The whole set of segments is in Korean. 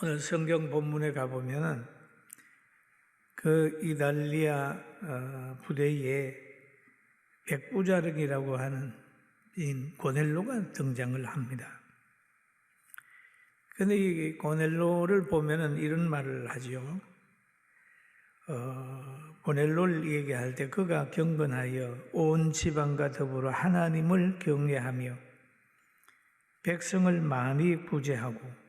오늘 성경 본문에 가보면은 그 이달리아 부대에 백부자령이라고 하는 인 고넬로가 등장을 합니다. 그런데 이 고넬로를 보면은 이런 말을 하죠. 고넬로를 얘기할 때 그가 경건하여 온 지방과 더불어 하나님을 경외하며 백성을 많이 구제하고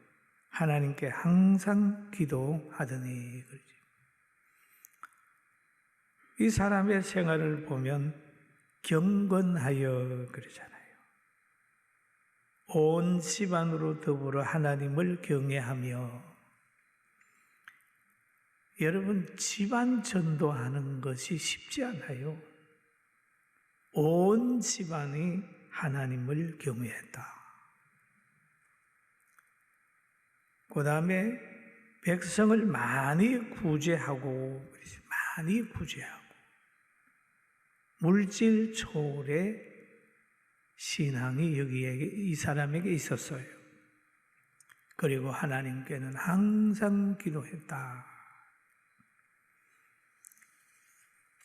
하나님께 항상 기도하더니 그러죠. 이 사람의 생활을 보면 경건하여 그러잖아요. 온 집안으로 더불어 하나님을 경외하며. 여러분, 집안 전도하는 것이 쉽지 않아요. 온 집안이 하나님을 경외했다. 그 다음에 백성을 많이 구제하고, 많이 구제하고, 물질 초월의 신앙이 여기에 이 사람에게 있었어요. 그리고 하나님께는 항상 기도했다.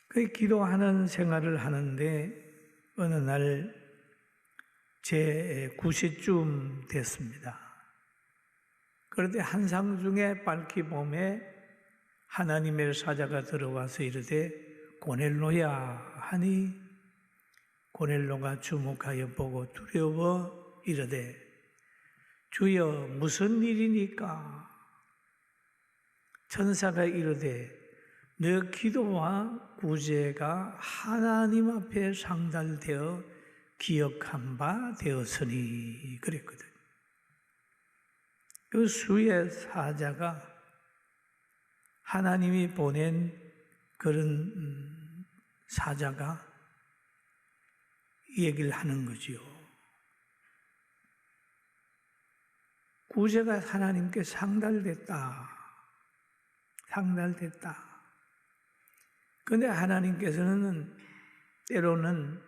그 기도하는 생활을 하는데 어느 날 제 9시쯤 됐습니다. 그런데 한상중에 밝히 봄에 하나님의 사자가 들어와서 이르되 고넬로야 하니 고넬로가 주목하여 보고 두려워 이르되 주여 무슨 일이니까? 천사가 이르되 너 기도와 구제가 하나님 앞에 상달되어 기억한 바 되었으니 그랬거든. 그 수의 사자가 하나님이 보낸 그런 사자가 얘기를 하는 거지요. 구제가 하나님께 상달됐다. 상달됐다. 그런데 하나님께서는 때로는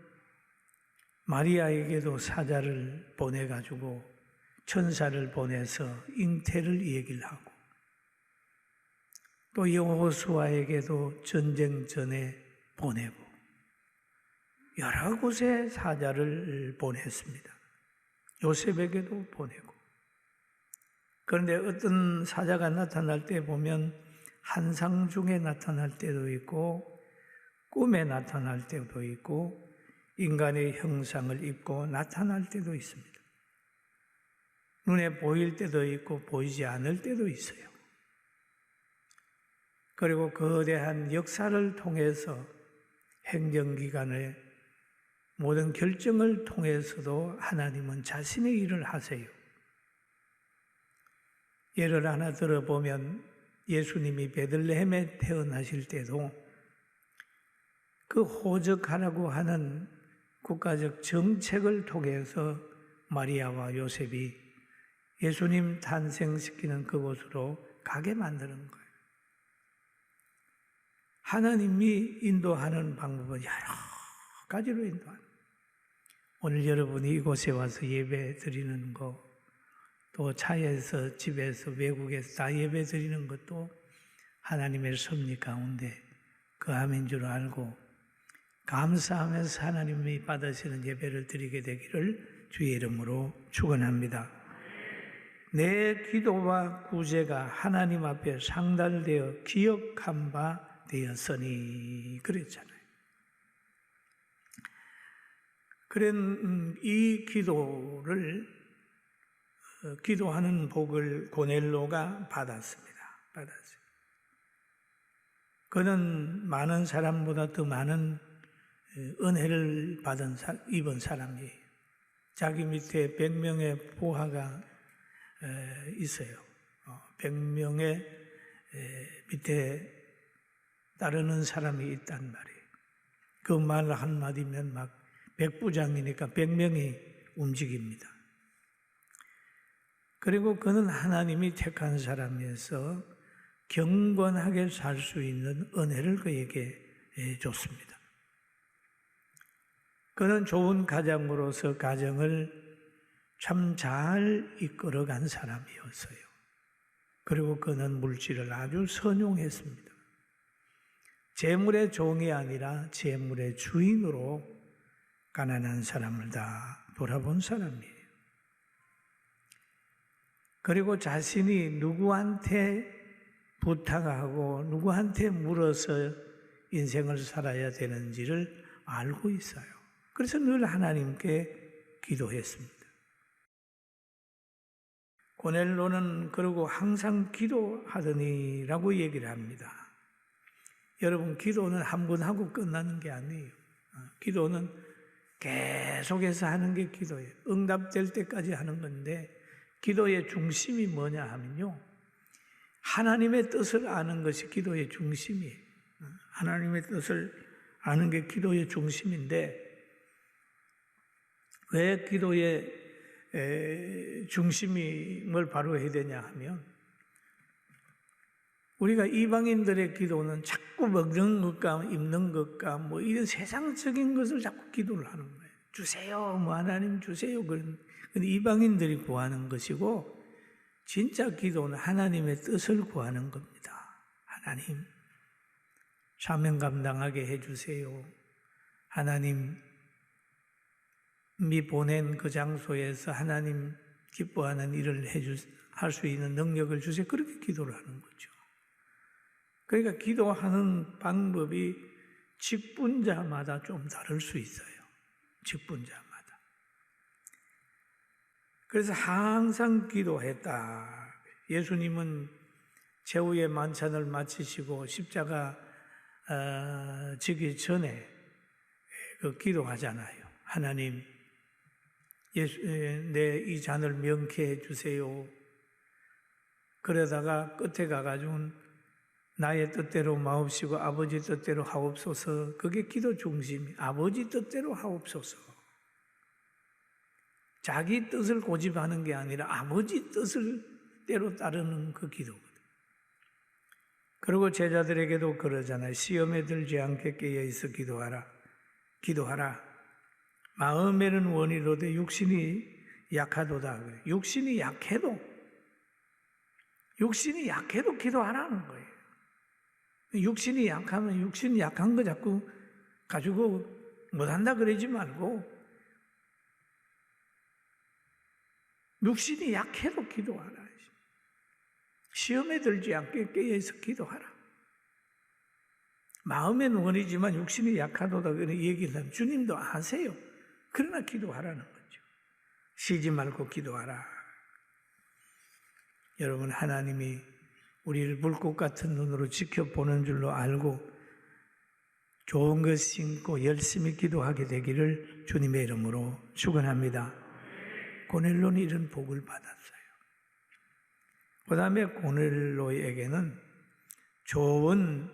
마리아에게도 사자를 보내가지고 천사를 보내서 잉태를 얘기를 하고 또 여호수아에게도 전쟁 전에 보내고 여러 곳에 사자를 보냈습니다. 요셉에게도 보내고. 그런데 어떤 사자가 나타날 때 보면 환상 중에 나타날 때도 있고 꿈에 나타날 때도 있고 인간의 형상을 입고 나타날 때도 있습니다. 눈에 보일 때도 있고 보이지 않을 때도 있어요. 그리고 거대한 역사를 통해서 행정기관의 모든 결정을 통해서도 하나님은 자신의 일을 하세요. 예를 하나 들어보면 예수님이 베들레헴에 태어나실 때도 그 호적하라고 하는 국가적 정책을 통해서 마리아와 요셉이 예수님 탄생시키는 그곳으로 가게 만드는 거예요. 하나님이 인도하는 방법은 여러 가지로 인도하는 거예요. 오늘 여러분이 이곳에 와서 예배 드리는 거, 또 차에서, 집에서, 외국에서 다 예배 드리는 것도 하나님의 섭리 가운데 그 암인 줄 알고 감사하면서 하나님이 받으시는 예배를 드리게 되기를 주의 이름으로 축원합니다. 내 기도와 구제가 하나님 앞에 상달되어 기억한 바 되었으니 그랬잖아요. 그런 이 기도를 기도하는 복을 고넬로가 받았습니다. 받았어요. 그는 많은 사람보다 더 많은 은혜를 입은 사람이에요. 자기 밑에 100명의 부하가 있어요. 100명의 밑에 따르는 사람이 있단 말이에요. 그 말 한마디면 막 백부장이니까 100명이 움직입니다. 그리고 그는 하나님이 택한 사람이어서 경건하게 살 수 있는 은혜를 그에게 줬습니다. 그는 좋은 가장으로서 가정을 참 잘 이끌어간 사람이었어요. 그리고 그는 물질을 아주 선용했습니다. 재물의 종이 아니라 재물의 주인으로 가난한 사람을 다 돌아본 사람이에요. 그리고 자신이 누구한테 부탁하고 누구한테 물어서 인생을 살아야 되는지를 알고 있어요. 그래서 늘 하나님께 기도했습니다. 고넬로는 그러고 항상 기도하더니라고 얘기를 합니다. 여러분, 기도는 한 번 하고 끝나는 게 아니에요. 기도는 계속해서 하는 게 기도예요. 응답될 때까지 하는 건데, 기도의 중심이 뭐냐 하면요, 하나님의 뜻을 아는 것이 기도의 중심이에요. 하나님의 뜻을 아는 게 기도의 중심인데, 왜 기도의 중심을 바로 해야 되냐 하면, 우리가 이방인들의 기도는 자꾸 먹는 것과 입는 것과 뭐 이런 세상적인 것을 자꾸 기도를 하는 거예요. 주세요, 뭐 하나님 주세요. 그런데 이방인들이 구하는 것이고, 진짜 기도는 하나님의 뜻을 구하는 겁니다. 하나님, 사명 감당하게 해주세요. 하나님이 보낸 그 장소에서 하나님 기뻐하는 일을 할 수 있는 능력을 주세요. 그렇게 기도를 하는 거죠. 그러니까 기도하는 방법이 직분자마다 좀 다를 수 있어요. 직분자마다. 그래서 항상 기도했다. 예수님은 제후의 만찬을 마치시고 십자가 지기 전에 그 기도하잖아요. 하나님, 내 이 잔을 명쾌해 주세요. 그러다가 끝에 가가지고는 나의 뜻대로 마옵시고 아버지 뜻대로 하옵소서. 그게 기도 중심이. 아버지 뜻대로 하옵소서. 자기 뜻을 고집하는 게 아니라 아버지 뜻을대로 따르는 그 기도거든. 그리고 제자들에게도 그러잖아요. 시험에 들지 않게 깨어있어 기도하라. 기도하라. 마음에는 원이로되 육신이 약하도다. 육신이 약해도 기도하라는 거예요. 육신이 약하면 육신이 약한 거 자꾸 가지고 못한다 그러지 말고, 육신이 약해도 기도하라. 시험에 들지 않게 깨어있어 기도하라. 마음에는 원이지만 육신이 약하도다 그런 얘기를 하면 주님도 아세요. 그러나 기도하라는 거죠. 쉬지 말고 기도하라. 여러분, 하나님이 우리를 불꽃 같은 눈으로 지켜보는 줄로 알고 좋은 것 심고 열심히 기도하게 되기를 주님의 이름으로 축원합니다. 고넬로는 이런 복을 받았어요. 그 다음에 고넬로에게는 좋은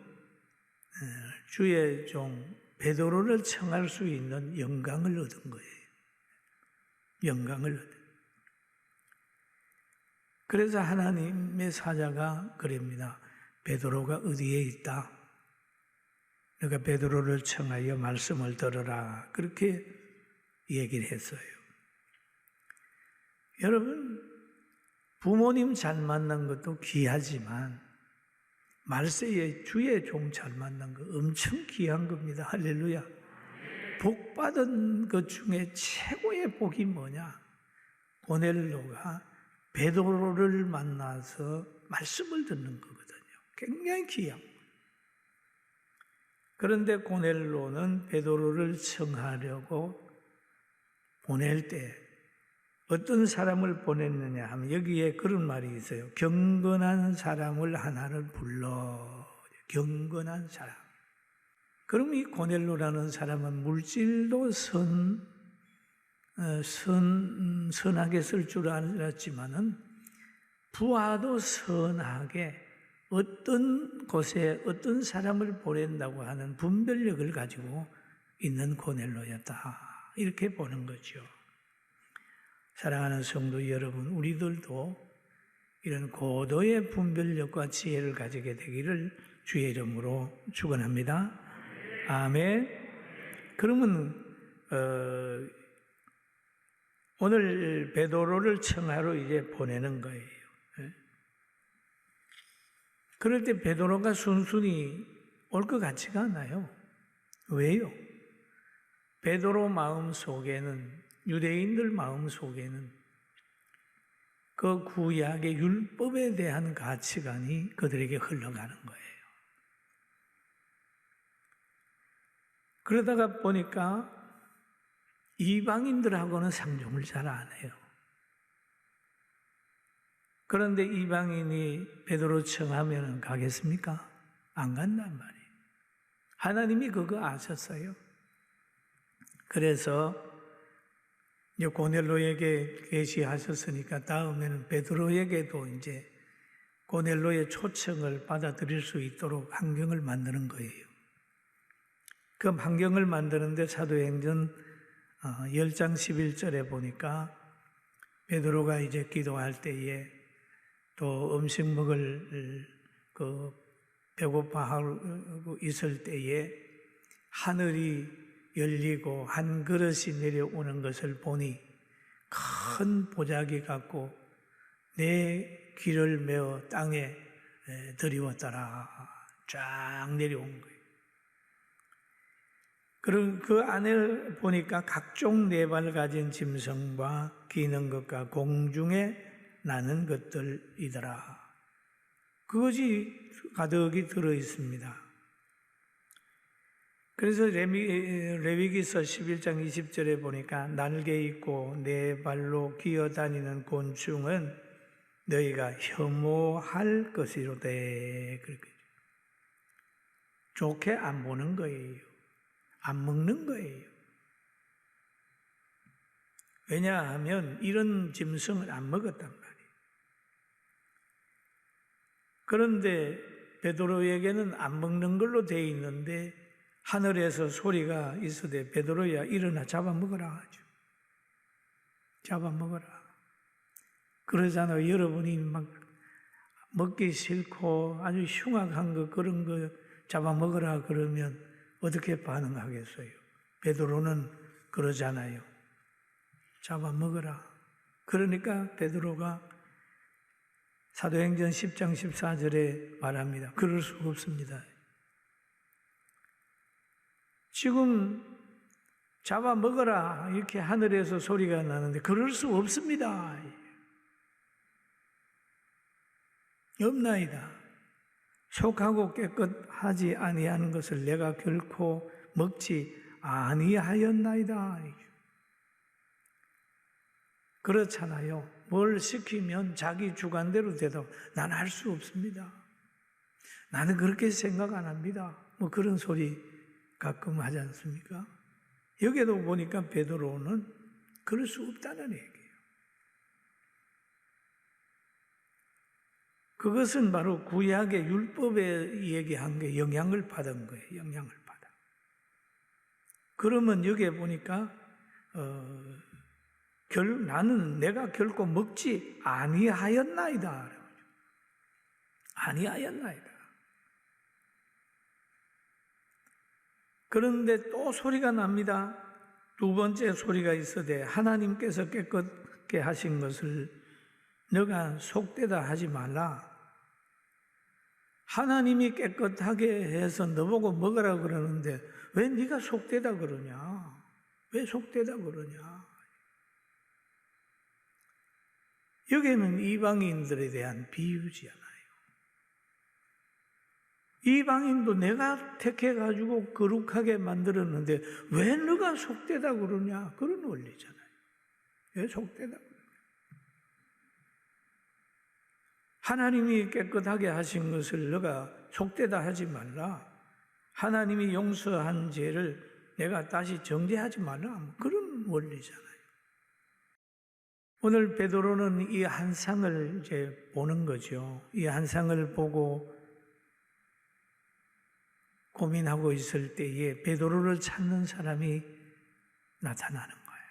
주의 종 베드로를 청할 수 있는 영광을 얻은 거예요. 영광을 얻은. 그래서 하나님의 사자가 그럽니다. 베드로가 어디에 있다? 내가 베드로를 청하여 말씀을 들으라. 그렇게 얘기를 했어요. 여러분, 부모님 잘 만난 것도 귀하지만 말세에 주의 종 잘 만난 거 엄청 귀한 겁니다. 할렐루야. 복 받은 것 중에 최고의 복이 뭐냐? 고넬로가 베드로를 만나서 말씀을 듣는 거거든요. 굉장히 귀한 거예요. 그런데 고넬로는 베드로를 청하려고 보낼 때 어떤 사람을 보냈느냐 하면 여기에 그런 말이 있어요. 경건한 사람을 하나를 불러. 경건한 사람. 그럼 이 고넬로라는 사람은 물질도 선하게 쓸 줄 알았지만은 부하도 선하게 어떤 곳에 어떤 사람을 보낸다고 하는 분별력을 가지고 있는 고넬로였다. 이렇게 보는 거죠. 사랑하는 성도 여러분, 우리들도 이런 고도의 분별력과 지혜를 가지게 되기를 주의 이름으로 축원합니다. 아멘. 그러면 오늘 베드로를 청하러 이제 보내는 거예요. 그럴 때 베드로가 순순히 올 것 같지가 않아요. 왜요? 베드로 마음 속에는, 유대인들 마음 속에는 그 구약의 율법에 대한 가치관이 그들에게 흘러가는 거예요. 그러다가 보니까 이방인들하고는 상종을 잘 안 해요. 그런데 이방인이 베드로 청하면 가겠습니까? 안 간단 말이에요. 하나님이 그거 아셨어요. 그래서 고넬로에게 계시하셨으니까 다음에는 베드로에게도 이제 고넬로의 초청을 받아들일 수 있도록 환경을 만드는 거예요. 그 환경을 만드는데 사도행전 10장 11절에 보니까 베드로가 이제 기도할 때에 또 음식 먹을 배고파하고 있을 때에 하늘이 열리고 한 그릇이 내려오는 것을 보니 큰 보자기 같고 내 귀를 메어 땅에 들이웠더라. 쫙 내려온 거예요. 그럼 그 안에 보니까 각종 네발 가진 짐승과 기는 것과 공중에 나는 것들이더라. 그것이 가득히 들어 있습니다. 그래서 레위기서 11장 20절에 보니까 날개 있고 네 발로 기어다니는 곤충은 너희가 혐오할 것이로되. 그렇게 좋게 안 보는 거예요. 안 먹는 거예요. 왜냐하면 이런 짐승을 안 먹었단 말이에요. 그런데 베드로에게는 안 먹는 걸로 되어 있는데 하늘에서 소리가 있으되 베드로야 일어나 잡아먹어라 하죠. 잡아먹어라. 그러잖아요. 여러분이 막 먹기 싫고 아주 흉악한 거 그런 거 잡아먹어라 그러면 어떻게 반응하겠어요? 베드로는 그러잖아요. 잡아먹어라. 그러니까 베드로가 사도행전 10장 14절에 말합니다. 그럴 수 없습니다. 지금 잡아먹어라 이렇게 하늘에서 소리가 나는데 그럴 수 없습니다. 없나이다. 속하고 깨끗하지 아니하는 것을 내가 결코 먹지 아니하였나이다. 그렇잖아요. 뭘 시키면 자기 주관대로 돼도 난 할 수 없습니다. 나는 그렇게 생각 안 합니다. 뭐 그런 소리 가끔 하지 않습니까? 여기에도 보니까 베드로는 그럴 수 없다는 얘기예요. 그것은 바로 구약의 율법에 얘기한 게 영향을 받은 거예요. 영향을 받아. 그러면 여기에 보니까 나는 내가 결코 먹지 아니하였나이다. 아니하였나이다. 그런데 또 소리가 납니다. 두 번째 소리가 있어대 하나님께서 깨끗게 하신 것을 너가 속되다 하지 말라. 하나님이 깨끗하게 해서 너보고 먹으라 그러는데 왜 네가 속되다 그러냐? 왜 속되다 그러냐? 여기는 이방인들에 대한 비유잖아요. 이방인도 내가 택해가지고 거룩하게 만들었는데 왜 너가 속되다 그러냐? 그런 원리잖아요. 왜 속되다 그러냐? 하나님이 깨끗하게 하신 것을 너가 속되다 하지 말라. 하나님이 용서한 죄를 내가 다시 정죄하지 말라. 그런 원리잖아요. 오늘 베드로는 이 한상을 이제 보는 거죠. 이 한상을 보고 고민하고 있을 때에 베드로를 찾는 사람이 나타나는 거예요.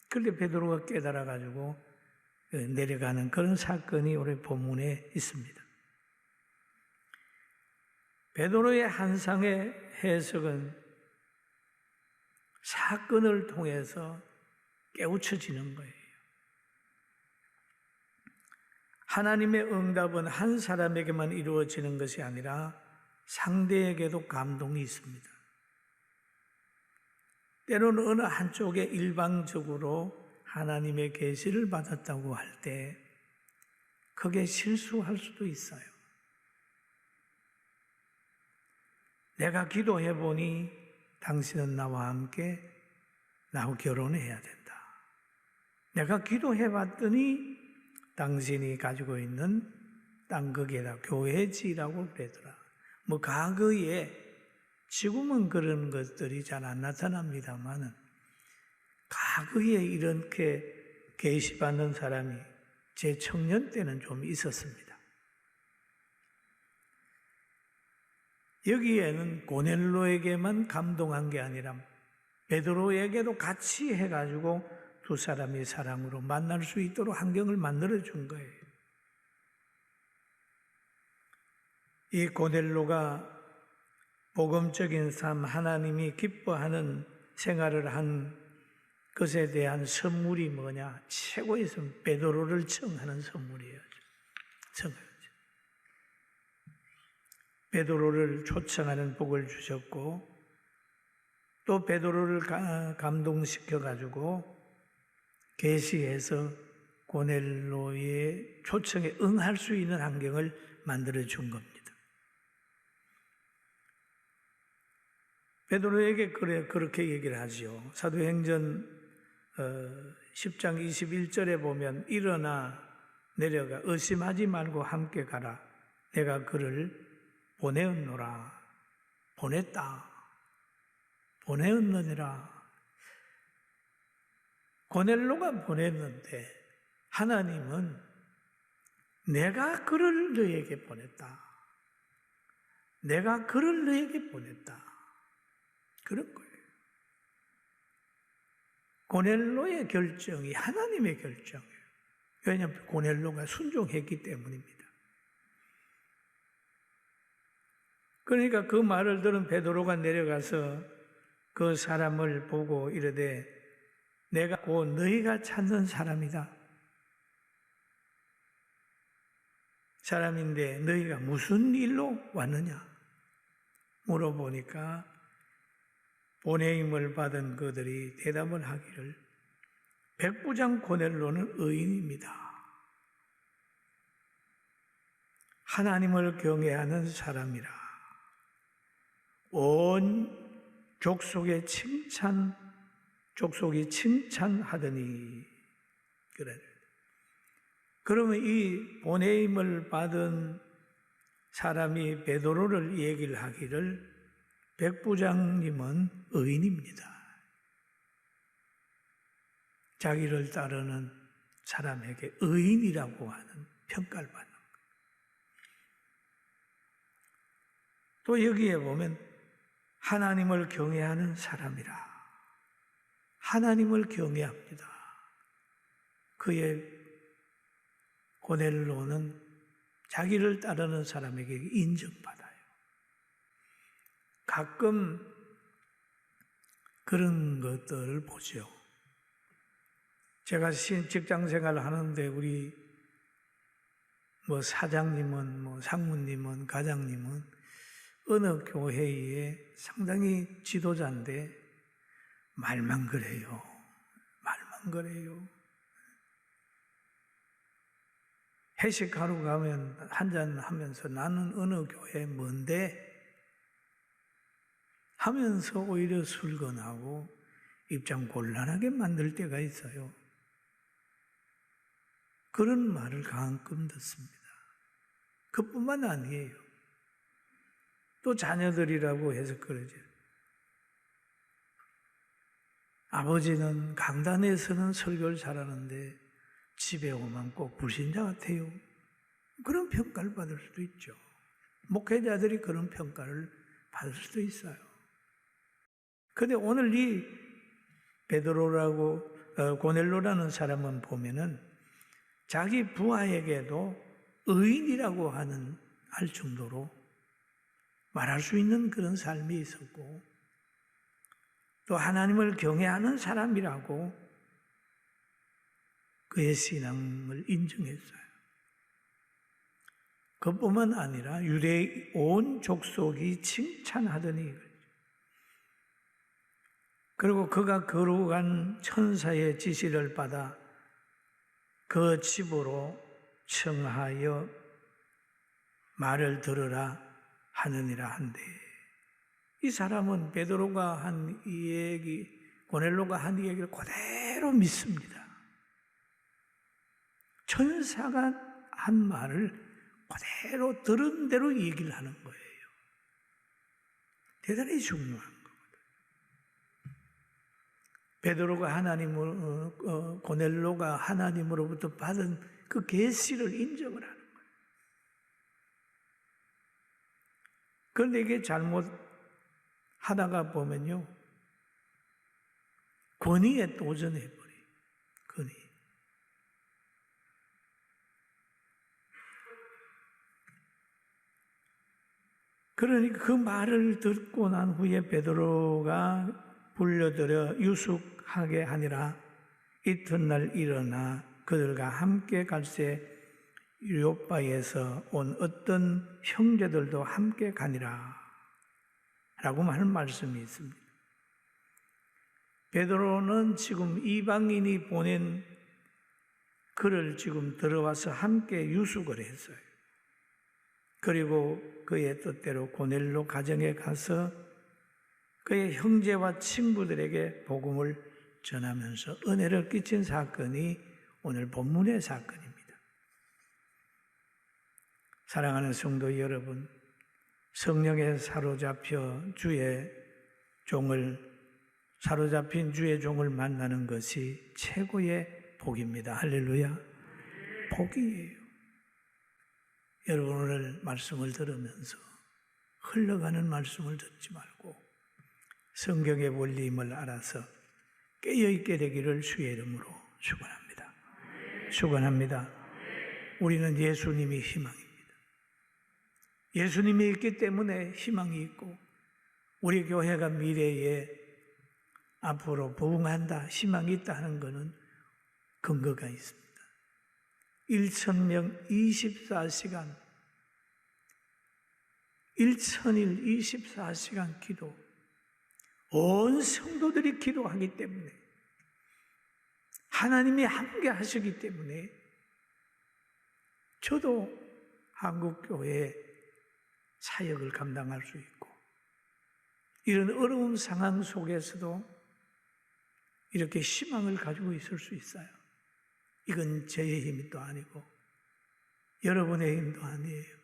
그런데 베드로가 깨달아가지고 내려가는 그런 사건이 오늘 본문에 있습니다. 베드로의 한상의 해석은 사건을 통해서 깨우쳐지는 거예요. 하나님의 응답은 한 사람에게만 이루어지는 것이 아니라 상대에게도 감동이 있습니다. 때로는 어느 한쪽에 일방적으로 하나님의 계시를 받았다고 할 때 그게 실수할 수도 있어요. 내가 기도해 보니 당신은 나와 함께 나하고 결혼해야 된다. 내가 기도해 봤더니 당신이 가지고 있는 땅 거기에다 교회 지라고 그러더라. 뭐 과거에 지금은 그런 것들이 잘 안 나타납니다만은 과거에 이렇게 계시받는 사람이 제 청년 때는 좀 있었습니다. 여기에는 고넬로에게만 감동한 게 아니라 베드로에게도 같이 해가지고 두 사람이 사랑으로 만날 수 있도록 환경을 만들어준 거예요. 이 고넬로가 복음적인 삶, 하나님이 기뻐하는 생활을 한 것에 대한 선물이 뭐냐? 최고의 선물, 베드로를 청하는 선물이에요. 청하죠. 베드로를 초청하는 복을 주셨고 또 베드로를 감동시켜 가지고 계시해서 고넬로의 초청에 응할 수 있는 환경을 만들어 준 겁니다. 베드로에게 그렇게 얘기를 하지요. 사도행전 10장 21절에 보면 일어나 내려가 의심하지 말고 함께 가라. 내가 그를 보내었노라. 보냈다. 보내었느니라. 고넬로가 보냈는데 하나님은 내가 그를 너에게 보냈다. 내가 그를 너에게 보냈다. 그런 거예요. 고넬로의 결정이 하나님의 결정이에요. 왜냐하면 고넬로가 순종했기 때문입니다. 그러니까 그 말을 들은 베드로가 내려가서 그 사람을 보고 이르되 내가 곧 너희가 찾는 사람이다. 사람인데 너희가 무슨 일로 왔느냐? 물어보니까 보내임을 받은 그들이 대답을 하기를 백부장 고넬로는 의인입니다. 하나님을 경외하는 사람이라. 온 족속이 칭찬하더니 그래. 그러면 이 보내임을 받은 사람이 베드로를 얘기를 하기를 백부장님은 의인입니다. 자기를 따르는 사람에게 의인이라고 하는 평가를 받는 거예요. 또 여기에 보면 하나님을 경외하는 사람이라. 하나님을 경외합니다. 그의 고넬로는 자기를 따르는 사람에게 인정받아요. 가끔 그런 것들을 보죠. 제가 직장 생활을 하는데 우리 사장님은 상무님은 과장님은 어느 교회에 상당히 지도자인데 말만 그래요. 말만 그래요. 회식하러 가면 한잔 하면서 나는 어느 교회 뭔데 하면서 오히려 술건하고 입장 곤란하게 만들 때가 있어요. 그런 말을 가끔 듣습니다. 그뿐만 아니에요. 또 자녀들이라고 해서 그러죠. 아버지는 강단에서는 설교를 잘하는데 집에 오면 꼭 불신자 같아요. 그런 평가를 받을 수도 있죠. 목회자들이 그런 평가를 받을 수도 있어요. 그런데 오늘 이 베드로라고 고넬로라는 사람은 보면은 자기 부하에게도 의인이라고 할 정도로 말할 수 있는 그런 삶이 있었고 또 하나님을 경외하는 사람이라고 그의 신앙을 인정했어요. 그뿐만 아니라 유대의 온 족속이 칭찬하더니, 그리고 그가 거룩한 천사의 지시를 받아 그 집으로 청하여 말을 들으라 하느니라 한데, 이 사람은 베드로가 한 이 얘기, 고넬로가 한 이 얘기를 그대로 믿습니다. 천사가 한 말을 그대로 들은 대로 얘기를 하는 거예요. 대단히 중요한 거거든요. 베드로가 고넬로가 하나님으로부터 받은 그 계시를 인정을 하는 거예요. 그런데 이게 잘못 하다가 보면요, 권위에 도전해버려요. 권위. 그러니까 그 말을 듣고 난 후에 베드로가 불려들여 유숙하게 하니라. 이튿날 일어나 그들과 함께 갈새 요빠에서 온 어떤 형제들도 함께 가니라 라고 하는 말씀이 있습니다. 베드로는 지금 이방인이 보낸 글을 지금 들어와서 함께 유숙을 했어요. 그리고 그의 뜻대로 고넬로 가정에 가서 그의 형제와 친구들에게 복음을 전하면서 은혜를 끼친 사건이 오늘 본문의 사건입니다. 사랑하는 성도 여러분, 성령에 사로잡힌 주의 종을 만나는 것이 최고의 복입니다. 할렐루야. 복이에요. 여러분, 오늘 말씀을 들으면서 흘러가는 말씀을 듣지 말고 성경의 원리임을 알아서 깨어있게 되기를 주의 이름으로 축원합니다. 축원합니다. 우리는 예수님이 희망입니다. 예수님이 있기 때문에 희망이 있고, 우리 교회가 미래에 앞으로 부흥한다, 희망이 있다 하는 것은 근거가 있습니다. 1,000명 24시간, 1,000일 24시간 기도, 온 성도들이 기도하기 때문에, 하나님이 함께 하시기 때문에 저도 한국교회의 사역을 감당할 수 있고, 이런 어려운 상황 속에서도 이렇게 희망을 가지고 있을 수 있어요. 이건 저의 힘도 아니고 여러분의 힘도 아니에요.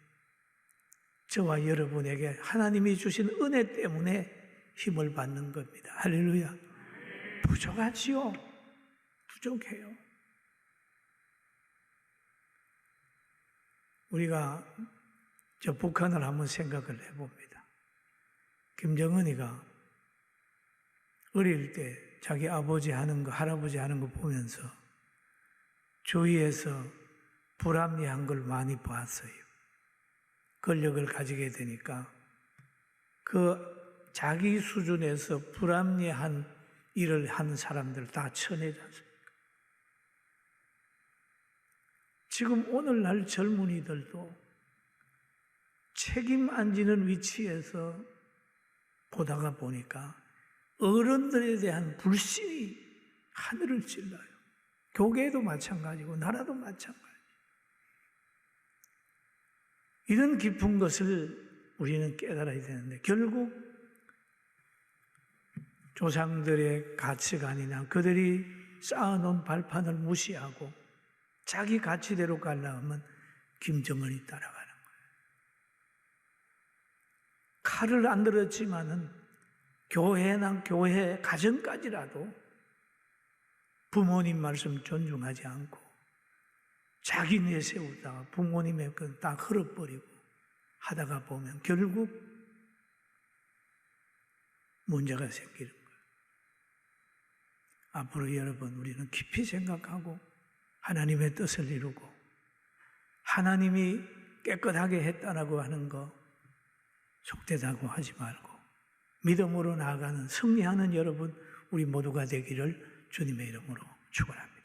저와 여러분에게 하나님이 주신 은혜 때문에 힘을 받는 겁니다. 할렐루야. 부족하지요. 부족해요. 우리가 저 북한을 한번 생각을 해봅니다. 김정은이가 어릴 때 자기 아버지 하는 거, 할아버지 하는 거 보면서 주위에서 불합리한 걸 많이 봤어요. 권력을 가지게 되니까 그 자기 수준에서 불합리한 일을 하는 사람들 다 쳐내지 않습니까? 지금 오늘날 젊은이들도 책임 안 지는 위치에서 보다가 보니까 어른들에 대한 불신이 하늘을 찔러요. 교계도 마찬가지고 나라도 마찬가지. 이런 깊은 것을 우리는 깨달아야 되는데, 결국 조상들의 가치관이나 그들이 쌓아놓은 발판을 무시하고 자기 가치대로 가려면 김정은이 따라가는 거예요. 칼을 안 들었지만은 교회나 교회 가정까지라도 부모님 말씀 존중하지 않고 자기 내세우다가 부모님의 건 다 흘어버리고 하다가 보면 결국 문제가 생기는 거예요. 앞으로 여러분, 우리는 깊이 생각하고 하나님의 뜻을 이루고 하나님이 깨끗하게 했다라고 하는 거 속되다고 하지 말고 믿음으로 나아가는 승리하는 여러분, 우리 모두가 되기를 주님의 이름으로 축원합니다.